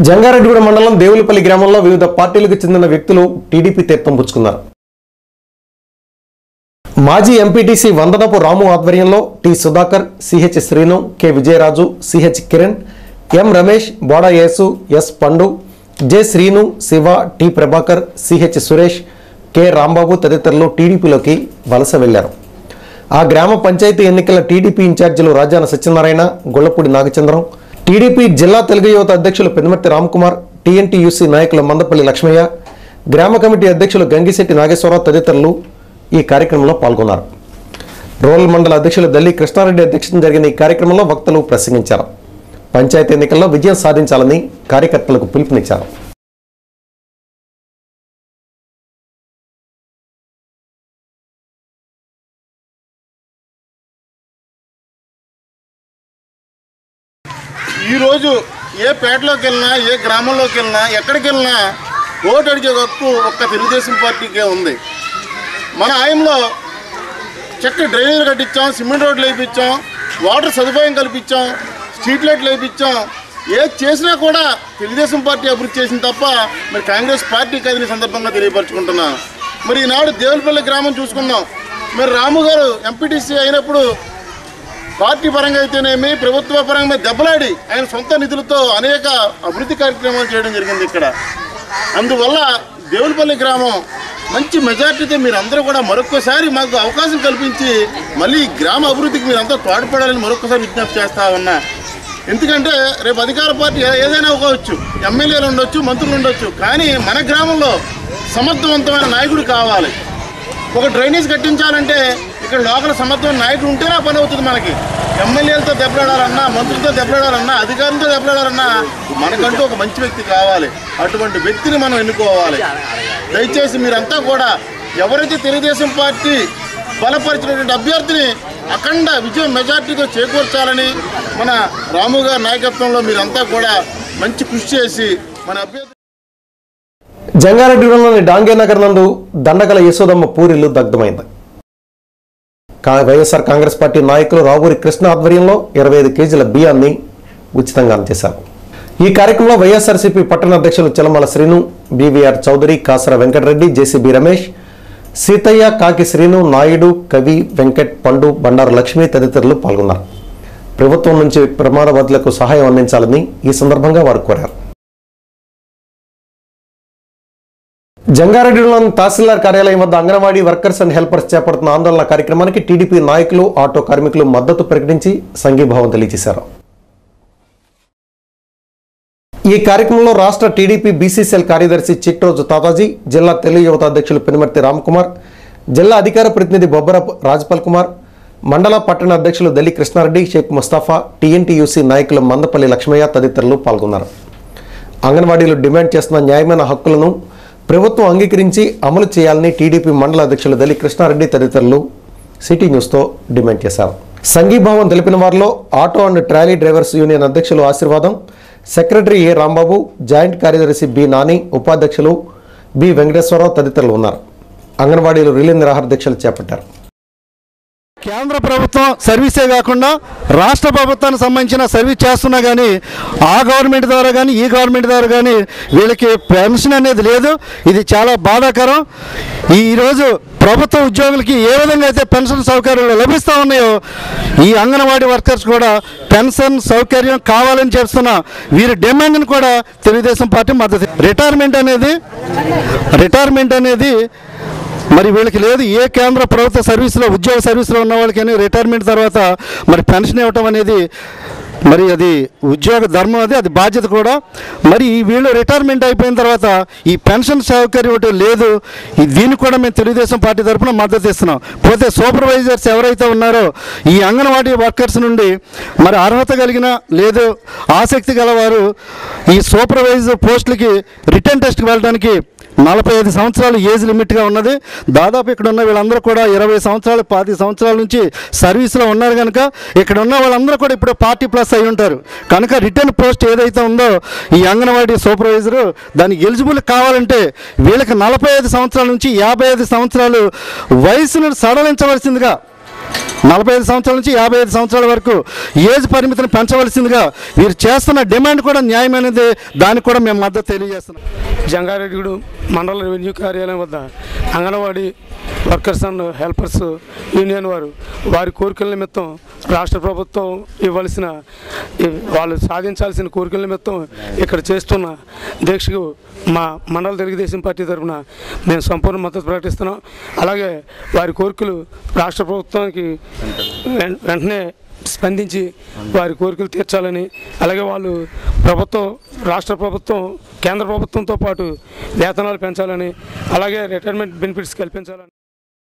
జంగారెడ్డిగూడ మండలం దేవులపల్లి గ్రామంలో వివిధ పార్టీలకు చెందిన వ్యక్తులు టీడీపీ తీర్థం పుచ్చుకున్నారు. మాజీ ఎంపీటీసీ వందనపు రాము ఆధ్వర్యంలో T Sudhakar, CH Srinu, K Vijayaraju, CH Kiran, M Ramesh, Boda Yesu, S Pandu, J Srinu, Siva, T Prabhakar, CH Suresh, K Rambabu తదితరులు టీడీపీలోకి వలస వెళ్లారు. ఆ గ్రామ పంచాయతీ ఎన్నికల టీడీపీ ఇన్ఛార్జీలు రాజాన సత్యనారాయణ, గొల్లపూడి నాగచంద్రం, టీడీపీ జిల్లా తెలుగు యువత అధ్యక్షులు పెనుమర్తి రామ్కుమార్, టీఎన్టీయూసీ నాయకులు మందపల్లి లక్ష్మయ్య, గ్రామ కమిటీ అధ్యక్షులు గంగిశెట్టి నాగేశ్వరరావు తదితరులు ఈ కార్యక్రమంలో పాల్గొన్నారు. రూరల్ మండల అధ్యక్షులు దల్లి కృష్ణారెడ్డి అధ్యక్షతన జరిగిన ఈ కార్యక్రమంలో వక్తలు ప్రసంగించారు. పంచాయతీ ఎన్నికల్లో విజయం సాధించాలని కార్యకర్తలకు పిలుపునిచ్చారు. ఈరోజు ఏ పేటలోకి వెళ్ళినా, ఏ గ్రామంలోకి వెళ్ళినా, ఎక్కడికి వెళ్ళినా ఓటు అడిగే హక్కు ఒక్క తెలుగుదేశం పార్టీకే ఉంది. మన ఆయనలో చక్కటి డ్రైనేజీలు కట్టించాం, సిమెంట్ రోడ్లు వేయించాం, వాటర్ సదుపాయం కల్పించాం, స్ట్రీట్ లైట్లు వేయించాం. ఏది చేసినా కూడా తెలుగుదేశం పార్టీ అభివృద్ధి చేసింది తప్ప మరి కాంగ్రెస్ పార్టీ కదిలిన సందర్భంగా తెలియపరచుకుంటున్నాం. మరి ఈనాడు దేవులపల్లి గ్రామం చూసుకుందాం. మరి రాము గారు ఎంపీటీసీ అయినప్పుడు పార్టీ పరంగా అయితేనేమి, ప్రభుత్వ పరంగా దెబ్బలాడి ఆయన సొంత నిధులతో అనేక అభివృద్ధి కార్యక్రమాలు చేయడం జరిగింది ఇక్కడ. అందువల్ల దేవులపల్లి గ్రామం మంచి మెజార్టీతో మీరందరూ కూడా మరొక్కసారి మాకు అవకాశం కల్పించి మళ్ళీ గ్రామ అభివృద్ధికి మీరంతా తోడ్పడాలని మరొకసారి విజ్ఞప్తి చేస్తా ఉన్నా. ఎందుకంటే రేపు అధికార పార్టీ ఏదైనా అవ్వచ్చు, ఎమ్మెల్యేలు ఉండొచ్చు, మంత్రులు ఉండొచ్చు, కానీ మన గ్రామంలో సమర్థవంతమైన నాయకుడు కావాలి. ఒక డ్రైనేజ్ కట్టించాలంటే ఇక్కడ లోకల్ సమర్థమైన నాయకుడు ఉంటేనే పని అవుతుంది. మనకి ఎమ్మెల్యేలతో దెబ్బలాడాలన్నా, మంత్రులతో దెబ్బలాడాలన్నా, అధికారులతో దెబ్బలాడాలన్నా మనకంటూ ఒక మంచి వ్యక్తి కావాలి. అటువంటి వ్యక్తిని మనం ఎన్నుకోవాలి. దయచేసి మీరంతా కూడా ఎవరైతే తెలుగుదేశం పార్టీ బలపరిచినటువంటి అభ్యర్థిని అఖండ విజయం మెజార్టీతో చేకూర్చాలని మన రాము గారి నాయకత్వంలో మీరంతా కూడా మంచి కృషి చేసి మన అభ్యర్థి. జంగారెడ్డిగూడలోని డాంగే నగర్ నందు దండగల యశోదమ్మ పూరిల్లు దగ్ధమైంది. వైఎస్ఆర్ కాంగ్రెస్ పార్టీ నాయకులు రావూరి కృష్ణ ఆధ్వర్యంలో 25 కేజీల బియ్యాన్ని ఉచితంగా అందజేశారు. ఈ కార్యక్రమంలో వైఎస్ఆర్సీపీ పట్టణ అధ్యక్షులు చలమల శ్రీను, బీవీఆర్ చౌదరి, కాసర వెంకటరెడ్డి, జేసీబీ రమేష్, సీతయ్య, కాకి శ్రీను, నాయుడు, కవి, వెంకట్, పండు, బండారు లక్ష్మి తదితరులు పాల్గొన్నారు. ప్రభుత్వం నుంచి ప్రమాద బాధితులకు సహాయం అందించాలని ఈ సందర్భంగా వారు కోరారు. జంగారెడ్డిలోని తహసీల్దార్ కార్యాలయం వద్ద అంగన్వాడీ వర్కర్స్ అండ్ హెల్పర్స్ చేపడుతున్న ఆందోళన కార్యక్రమానికి టీడీపీ నాయకులు, ఆటో కార్మికులు మద్దతు ప్రకటించి సంఘీభావం తెలియజేశారు. ఈ కార్యక్రమంలో రాష్ట్ర టీడీపీ బీసీసీఎల్ కార్యదర్శి చిట్టోజు తాతాజీ, జిల్లా తెలుగు యువత అధ్యక్షులు పెనుమర్తి రామ్కుమార్, జిల్లా అధికార ప్రతినిధి బొబ్బర రాజ్పాల్ కుమార్, మండల పట్టణ అధ్యక్షులు దల్లి కృష్ణారెడ్డి, షేక్ ముస్తాఫా, టీఎన్టీయూసీ నాయకులు మందపల్లి లక్ష్మయ్య తదితరులు పాల్గొన్నారు. అంగన్వాడీలు డిమాండ్ చేస్తున్న న్యాయమైన హక్కులను ప్రభుత్వం అంగీకరించి అమలు చేయాలని టీడీపీ మండల అధ్యక్షులు దల్లి కృష్ణారెడ్డి తదితరులు సిటీ న్యూస్తో డిమాండ్ చేశారు. సంఘీభావం తెలిపిన వారిలో auto and trolley drivers union అధ్యక్షులు ఆశీర్వాదం, సెక్రటరీ ఏ రాంబాబు, జాయింట్ కార్యదర్శి బి నాని, ఉపాధ్యక్షులు బి వెంకటేశ్వరరావు తదితరులు ఉన్నారు. అంగన్వాడీలు రిలే నిరాహార దీక్షలు చేపట్టారు. కేంద్ర ప్రభుత్వం సర్వీసే కాకుండా రాష్ట్ర ప్రభుత్వానికి సంబంధించిన సర్వీస్ చేస్తున్నా కానీ ఆ గవర్నమెంట్ ద్వారా కానీ ఈ గవర్నమెంట్ ద్వారా కానీ వీళ్ళకి పెన్షన్ అనేది లేదు. ఇది చాలా బాధాకరం. ఈరోజు ప్రభుత్వ ఉద్యోగులకి ఏ విధంగా అయితే పెన్షన్ సౌకర్యాలు లభిస్తూ ఉన్నాయో ఈ అంగన్వాడీ వర్కర్స్ కూడా పెన్షన్ సౌకర్యం కావాలని చేస్తున్న వీరి డిమాండ్ని కూడా తెలుగుదేశం పార్టీ మద్దతు. రిటైర్మెంట్ అనేది మరి వీళ్ళకి లేదు. ఏ కేంద్ర ప్రభుత్వ సర్వీసులో ఉద్యోగ సర్వీసులో ఉన్న వాళ్ళకైనా రిటైర్మెంట్ తర్వాత మరి పెన్షన్ ఇవ్వటం అనేది మరి అది ఉద్యోగ ధర్మం, అది బాధ్యత కూడా. మరి వీళ్ళు రిటైర్మెంట్ అయిపోయిన తర్వాత ఈ పెన్షన్ సౌకర్యం ఒకటి లేదు. దీనికి కూడా మేము తెలుగుదేశం పార్టీ తరఫున మద్దతు ఇస్తున్నాం. పోతే సూపర్వైజర్స్ ఎవరైతే ఉన్నారో ఈ అంగన్వాడీ వర్కర్స్ నుండి మరి అర్హత కలిగిన లేదు ఆసక్తి గలవారు ఈ సూపర్వైజర్ పోస్టులకి రిటర్న్ టెస్ట్కి వెళ్ళడానికి 45 సంవత్సరాలు ఏజ్ లిమిట్గా ఉన్నది. దాదాపు ఇక్కడ ఉన్న వీళ్ళందరూ కూడా 20 సంవత్సరాలు 10 సంవత్సరాల నుంచి సర్వీస్లో ఉన్నారు కనుక ఇక్కడ ఉన్న వాళ్ళందరూ కూడా ఇప్పుడు పార్టీ ప్లస్ అయి ఉంటారు కనుక రిటర్న్ పోస్ట్ ఏదైతే ఉందో ఈ అంగన్వాడీ సూపర్వైజరు దానికి ఎలిజిబుల్ కావాలంటే వీళ్ళకి 45 సంవత్సరాల నుంచి 55 సంవత్సరాలు వయసును సడలించవలసిందిగా 45 సంవత్సరాల నుంచి 55 సంవత్సరాల వరకు ఏజ్ పరిమితిని పెంచవలసిందిగా వీరు చేస్తున్న డిమాండ్ కూడా న్యాయమైనది. దానికి కూడా మేము మద్దతు తెలియజేస్తున్నాం. జంగారెడ్డిగూడు మండల రెవెన్యూ కార్యాలయం వద్ద anganwadi workers and helpers union వారి కోరికల నిమిత్తం రాష్ట్ర ప్రభుత్వం ఇవ్వాల్సిన వాళ్ళు సాధించాల్సిన కోరికల నిమిత్తం ఇక్కడ చేస్తున్న దీక్షకు మా మండల తెలుగుదేశం పార్టీ తరఫున మేము సంపూర్ణ మద్దతు ప్రకటిస్తున్నాం. అలాగే వారి కోరికలు రాష్ట్ర ప్రభుత్వానికి వెంటనే స్పందించి వారి కోరికలు తీర్చాలని, అలాగే వాళ్ళు రాష్ట్ర ప్రభుత్వం కేంద్ర ప్రభుత్వంతో పాటు వేతనాలు పెంచాలని, అలాగే రిటైర్మెంట్ బెనిఫిట్స్ కల్పించాలని